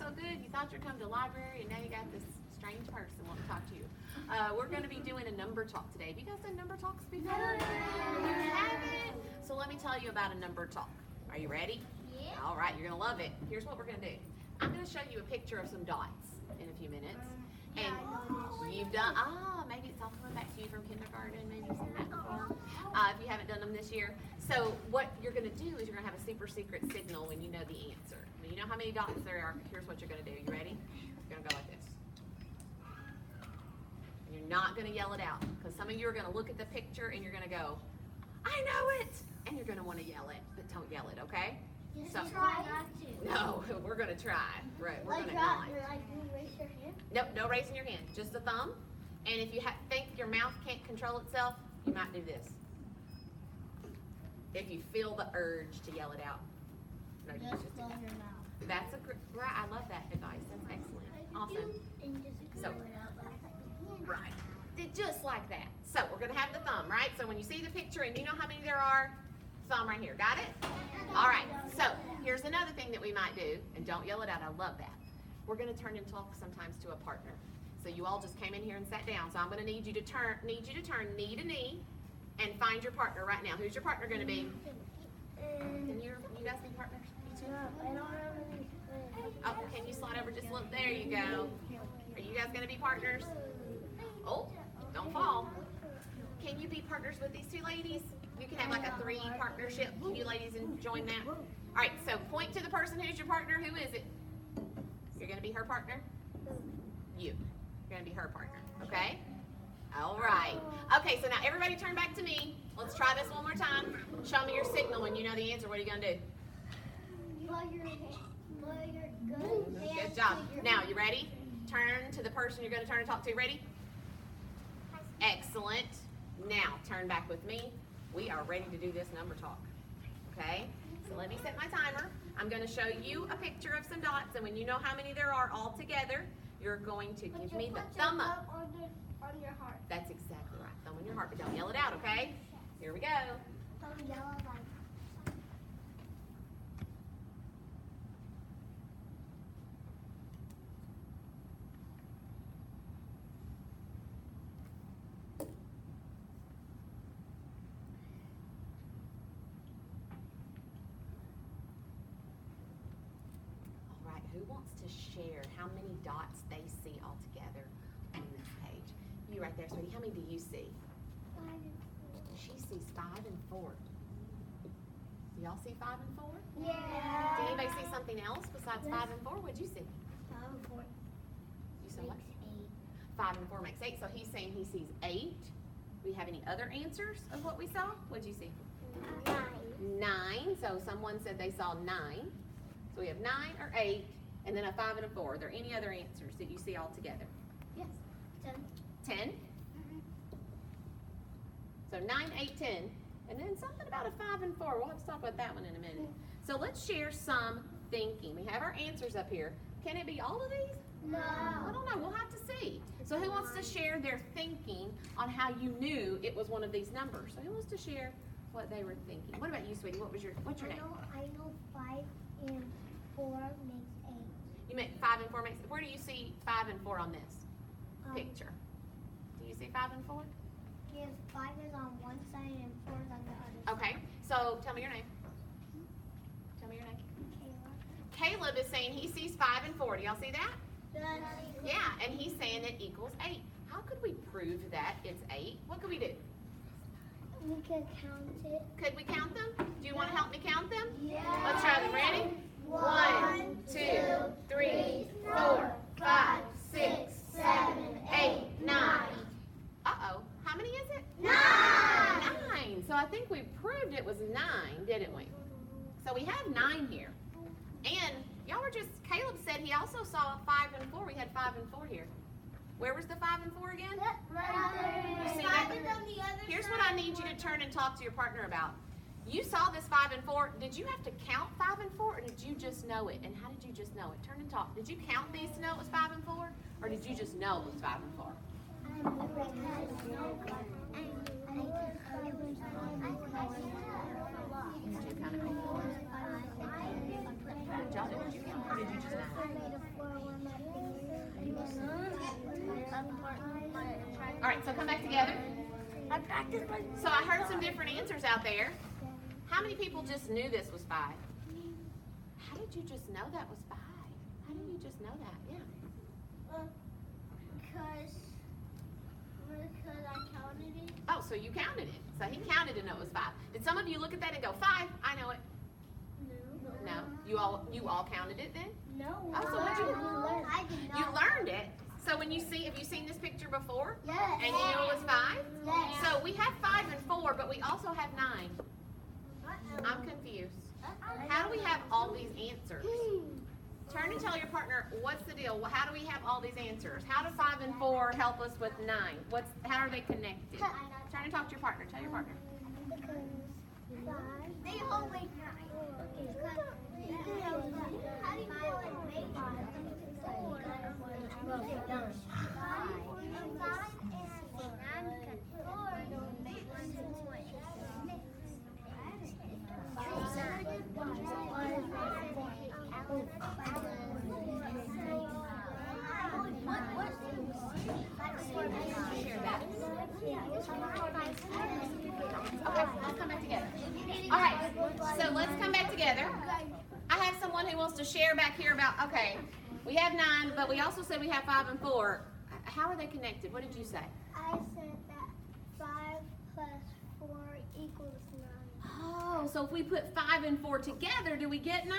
so good. You thought you'd come to the library, and now you got this strange person wanting to talk to you. We're going to be doing a number talk today. Have you guys done number talks before? You haven't? So let me tell you about a number talk. Are you ready? Yeah. All right, you're going to love it. Here's what we're going to do. I'm going to show you a picture of some dots in a few minutes. And you've done, maybe it's all coming back to you from kindergarten. Maybe you've seen that before. If you haven't done them this year. So what you're going to do is you're going to have a super secret signal when you know the answer. When you know how many dots there are, here's what you're going to do. You ready? You're going to go like this. And you're not going to yell it out, because some of you are going to look at the picture and you're going to go, I know it! And you're going to want to yell it, but don't yell it, okay? Just So, try not to. no, we're going to try. Right, we're going to Raise your hand. Nope, no raising your hand, just the thumb. And if you think your mouth can't control itself, you might do this. If you feel the urge to yell it out. No, you Just just do blow that. your mouth. That's right, I love that advice. That's excellent. Awesome. And just So- blow it out like that. Right. Just like that. So we're gonna have the thumb, right? So when you see the picture and you know how many there are, thumb right here. Got it? All right. So here's another thing that we might do, and don't yell it out. I love that. We're gonna turn and talk sometimes to a partner. So you all just came in here and sat down. So I'm gonna need you to turn knee to knee, and find your partner right now. Who's your partner gonna be? Can you guys be partners? You two? I don't have any. Oh, can you slide over just a little? There you go. Are you guys gonna be partners? Oh, don't fall. Can you be partners with these two ladies? You can have like a 3 partnership. Can you ladies join that? All right, so point to the person who's your partner. Who is it? You're gonna be her partner? You. You're gonna be her partner, okay? All right. Okay, so now everybody turn back to me. Let's try this one more time. Show me your signal when you know the answer. What are you gonna do? Blow your hand. Blow your good hand. Good job. Now, you ready? Turn to the person you're gonna turn and talk to. Ready? Excellent. Now, turn back with me. We are ready to do this number talk. Okay? So let me set my timer. I'm going to show you a picture of some dots, and when you know how many there are all together, you're going to give me the thumb up. On your heart. That's exactly right. Thumb on your heart, but don't yell it out, okay? Here we go. Don't yell like. All right, who wants to share how many dots they see all together on this page? You right there, sweetie. How many do you see? She sees 5 and 4. Do y'all see 5 and 4? Yeah. Did anybody see something else besides 5 and 4? What'd you see? 5 and 4 You saw what? makes 8. 5 and 4 makes 8. So he's saying he sees 8. Do we have any other answers of what we saw? What'd you see? 9. So someone said they saw 9. So we have 9 or 8, and then a 5 and a 4. Are there any other answers that you see all together? Yes. 10. 10. So 9, 8, 10. And then something about a 5 and 4. We'll have to talk about that one in a minute. So let's share some thinking. We have our answers up here. Can it be all of these? No. I don't know. We'll have to see. So who wants to share their thinking on how you knew it was one of these numbers? So who wants to share what they were thinking? What about you, sweetie? What's your name? I know 5 and 4 makes 8. You meant 5 and 4 makes. Where do you see 5 and 4 on this picture? Do you see 5 and 4? Yes, 5 is on one side and 4 is on the other Okay. So tell me your name. Tell me your name. side. Caleb is saying he sees 5 and 4. Do y'all see that? Yes. Yeah, and he's saying it equals 8. How could we prove that it's 8? What could we do? We can count it. Could we count them? Do you want to help me count them? Yeah. Let's try them. Ready? 1, 2, 3, 4, 5, 6, 7, 8, 9. Uh-oh. How many is it? 9. 9. So I think we proved it was 9, didn't we? So we have 9 here. And y'all were just, Caleb said he also saw 5 and 4. We had 5 and 4 here. Where was the 5 and 4 again? You see that? Here's what I need you to turn and talk to your partner about. You saw this 5 and 4. Did you have to count 5 and 4, or did you just know it? And how did you just know it? Turn and talk. Did you count these to know it was 5 and 4, or did you just know it was 5 and 4? Did you count it before? Did you count, or did you just know? right, so come back together. I practiced my. So I heard some different answers out there. How many people just knew this was 5? How did you just know that was 5? How did you just know that? Yeah. Because I counted it. Oh, so you counted it. So he counted and it was 5. Did some of you look at that and go, 5? I know it. No. No. You all counted it then? No. Oh, so what'd you learn? I did not. You learned it. So when have you seen this picture before? Yes. And you knew it was 5? Yes. So we have 5 and 4, but we also have 9. I'm confused. How do we have all these answers? Turn and tell your partner, what's the deal? How do we have all these answers? How do 5 and 4 help us with 9? How are they connected? Turn and talk to your partner. Tell your partner. They all make 9. How do you know it makes 5? Okay, let's come back together. All right, so let's come back together. I have someone who wants to share back here about, okay, we have 9, but we also said we have 5 and 4. How are they connected? What did you say? I said that 5 plus 4 equals 9. Oh, so if we put 5 and 4 together, do we get 9?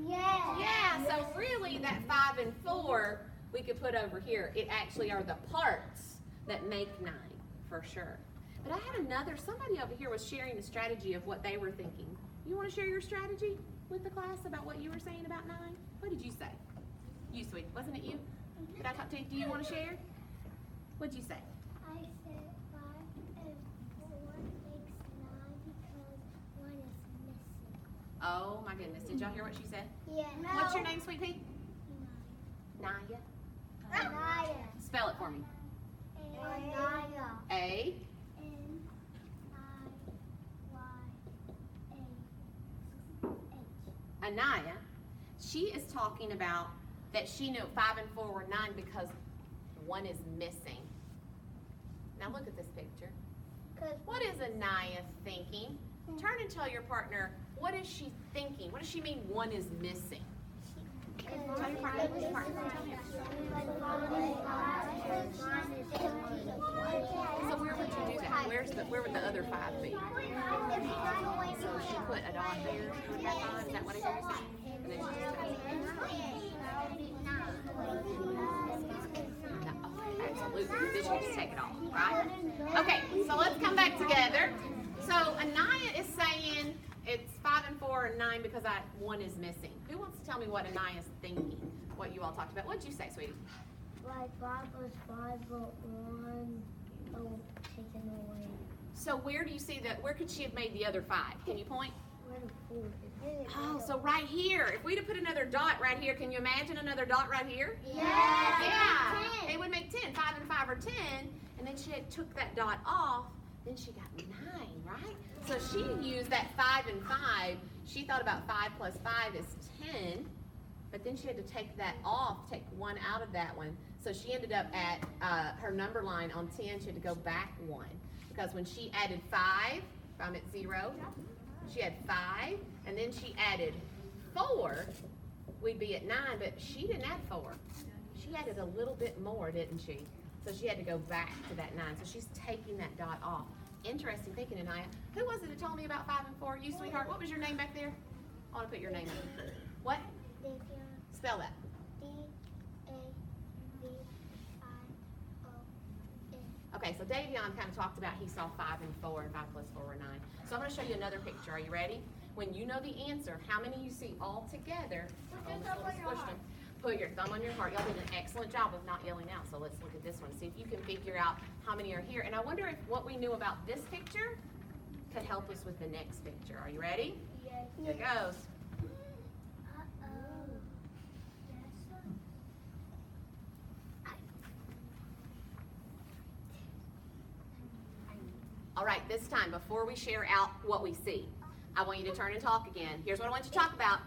Yeah. Yeah, so really that 5 and 4 we could put over here. It actually are the parts that make 9, for sure. But I had somebody over here was sharing a strategy of what they were thinking. You want to share your strategy with the class about what you were saying about 9? What did you say? You, sweet. Wasn't it you? Did I talk to you? Do you want to share? What did you say? I said 5 and 4 makes 9 because 1 is missing. Oh my goodness. Did y'all hear what she said? Yeah. What's your name, sweet pea? Naya. Anaya. Spell it for me. Anaya. A. Anaya. She is talking about that she knew 5 and 4 were 9 because 1 is missing. Now look at this picture. What is Anaya thinking? Turn and tell your partner, what is she thinking? What does she mean 1 is missing? Tell your partner. What's your partner? Tell me. So where would you do that? Where would the other 5 be? So she put a dot there. Is that what I hear you say? And then she just absolutely. Then she just take it off, right? Okay, so let's come back together. So Anaya is saying it's 5 and 4 and 9 because 1 is missing. Who wants to tell me what Anaya's thinking? What you all talked about? What'd you say, sweetie? Like 5 plus 5, but 1 taken away. So where do you see that? Where could she have made the other 5? Can you point? Where the 4 is. Oh, so right here. If we'd have put another dot right here, can you imagine another dot right here? Yeah. It would make 10. 5 and 5 are 10. And then she took that dot off. Then she got 9, right? So she used that 5 and 5. She thought about 5 plus 5 is 10. But then she had to take that off, take 1 out of that one. So she ended up at her number line on 10. She had to go back 1. Because when she added 5, if I'm at 0, she had 5. And then she added 4, we'd be at 9. But she didn't add 4. She added a little bit more, didn't she? So she had to go back to that 9. So she's taking that dot off. Interesting thinking, Anaya. Who was it that told me about 5 and 4? You, sweetheart. What was your name back there? I want to put your name in. What? Spell that. Okay, so Davion kind of talked about he saw 5 and 4 and 5 plus 4 were 9. So I'm going to show you another picture. Are you ready? When you know the answer, how many you see all together? Put your thumb on your heart. Y'all did an excellent job of not yelling out. So let's look at this one. See if you can figure out how many are here. And I wonder if what we knew about this picture could help us with the next picture. Are you ready? Yes. Here it goes. All right, this time, before we share out what we see, I want you to turn and talk again. Here's what I want you to talk about.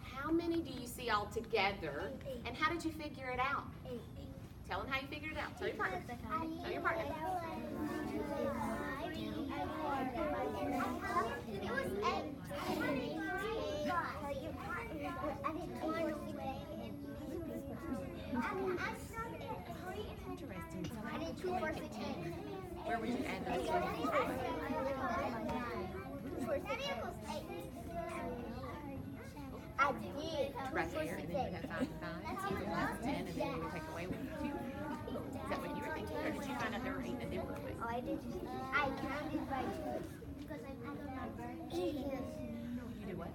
How many do you see all together, and how did you figure it out? Tell them how you figured it out. Tell your partner. Tell your partner. It was 8. Interesting. So I did 2, 4, 6, 8. where would you add those two? I did. Right there, and then you would have 5 and 5. So that's 10, and then you would take away 1 and 2. Is that what you were thinking, or did you find out they were eating a different way? Oh, I did. I counted by 2 because I don't know. You do what?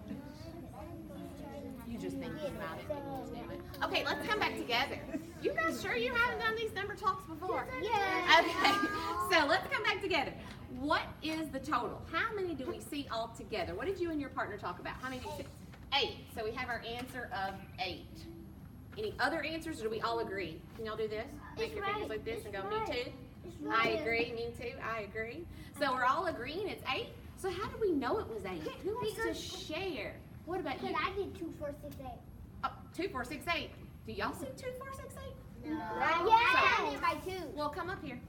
You just think about it and you just do it. Okay, let's come back together. You guys sure you haven't done these number talks before? Yeah. Okay, so let's come back together. What is the total? How many do we see all together? What did you and your partner talk about? How many do you see? 8. So we have our answer of 8. Any other answers, or do we all agree? Can y'all do this? Make your fingers like this and go, me too. I agree, me too, I agree. So we're all agreeing it's 8. So how do we know it was 8? Who wants to share? What about you? Because I did 2, 4, 6, 8. Oh, 2, 4, 6, 8. Do y'all see 2, 4, 6, 8? No. Yeah. By 2. Well, come up here.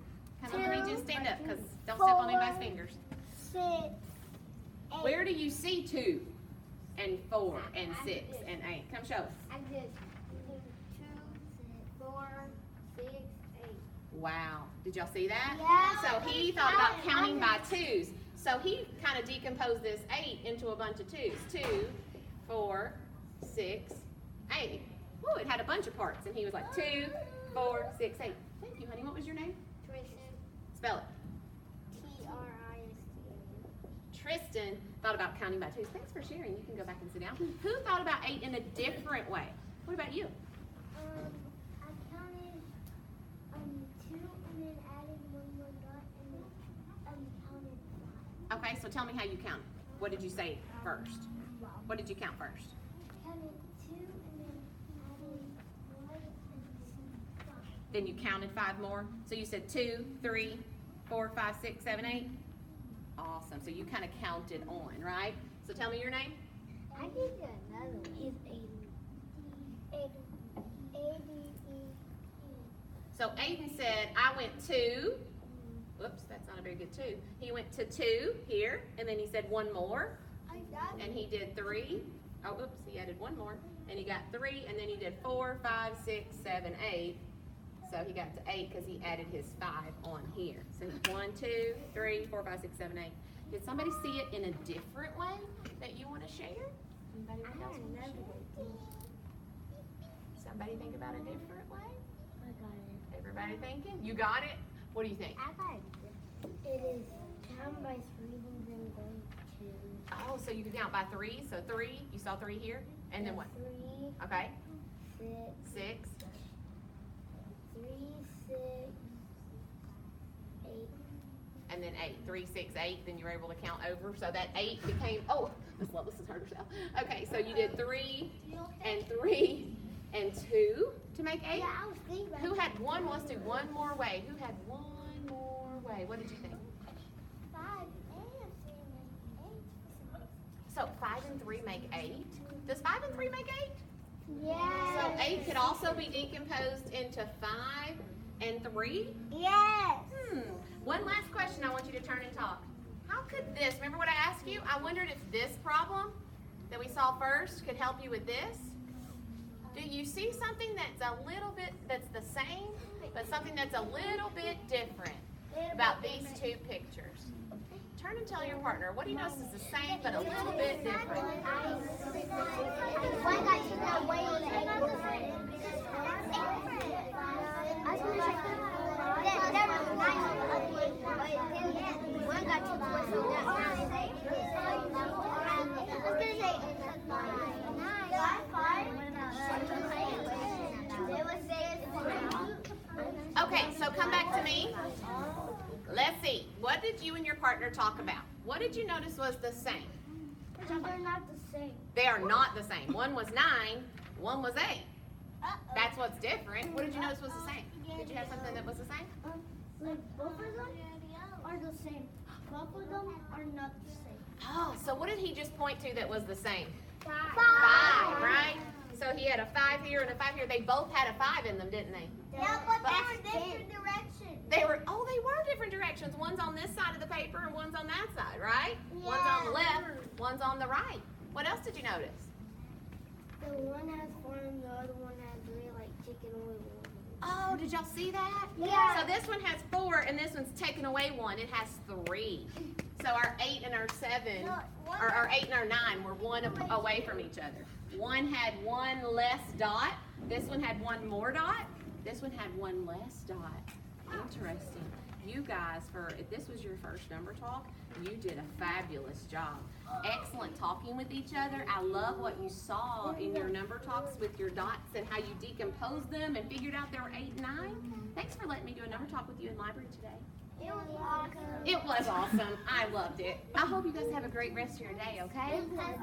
Come up, I need you to stand up, because don't step on anybody's fingers. 6, 8. Where do you see 2 and 4 and 6 and 8? Come show us. I did 2, 4, 6, 8. Wow. Did y'all see that? Yeah. So he thought about counting by 2s. So he kind of decomposed this 8 into a bunch of 2s. 2, 4, 6, 8. Woo, it had a bunch of parts. And he was like 2, 4, 6, 8. Thank you, honey. What was your name? Tristan. Spell it. Tristan. Tristan thought about counting by 2s. Thanks for sharing. You can go back and sit down. Who thought about 8 in a different way? What about you? I counted 2 and then added 1 more dot and then counted 5. Okay, so tell me how you counted. What did you say first? What did you count first? Counted 2 and then added 1 and 5. Then you counted 5 more. So you said 2, 3, 4, 5, 6, 7, 8. Awesome. So you kind of counted on, right? So tell me your name. I did another one. He's 80. So Aiden said, I went 2. Whoops, that's not a very good 2. He went to 2 here, and then he said 1 more, I got and he did 3. Oh, oops, he added 1 more, and he got 3, and then he did 4, 5, 6, 7, 8. So he got to 8 because he added his 5 on here. So 1, 2, 3, 4, 5, 6, 7, 8. Did somebody see it in a different way that you want to share? Anybody else want to share? Somebody think about a different way? I got it. Everybody thinking? You got it? What do you think? I got it. It is count by 3 and then going to. Oh, so you can count by 3. So 3, you saw 3 here, and then what? 3, Okay, 6, 6, 3, 6, 8. and then 8. 3, 6, 8. Then you were able to count over. So that 8 became. Oh, Miss Lois has hurt herself. Okay, so you did 3 and 3 and 2 to make 8. Yeah, I was thinking about Who it. had 1? Let's do 1 more way. Who had 1 more way? What did you think? 5 and 3 and 8. So 5 and 3 make 8. Does 5 and 3 make 8? Yes. So 8 could also be decomposed into 5 and 3. Yes. One last question I want you to turn and talk. How could this, remember what I asked you? I wondered if this problem that we saw first could help you with this. Do you see something that's a little bit, that's the same, but something that's a little bit different about these 2 pictures? Turn and tell your partner, what do you notice is the same, but a little bit different? One got taken away on the ankle. I was gonna say there was 9 on the other ankle, but then one got taken away from that. I was gonna say Okay, so come back to me. Let's see. What did you and your partner talk about? What did you notice was the same? They're not the same. They are not the same. One was 9, one was 8. That's what's different. What did you notice was the same? Did you have something that was the same? Like both of them are the same. Both of them are not the same. Oh, so what did he just point to that was the same? 5. 5, right? So he had a 5 here and a 5 here. They both had a 5 in them, didn't they? Yeah, but But- they were different directions. They were different directions. One's on this side of the paper and one's on that side, right? One's on the left, one's on the right. What else did you notice? The one has 4 and the other one has 3, like taking away 1. Oh, did y'all see that? Yeah. So this one has 4 and this one's taken away 1. It has 3. So our 8 and our 7, No, one- or our 8 and our 9 were 1 away from each other. One had 1 less dot. This one had 1 more dot. This one had 1 less dot. Interesting. You guys, if this was your first number talk, you did a fabulous job. Excellent talking with each other. I love what you saw in your number talks with your dots and how you decomposed them and figured out there were 8 and 9. Thanks for letting me do a number talk with you in library today. It was awesome. It was awesome. I loved it. I hope you guys have a great rest of your day, okay? Okay.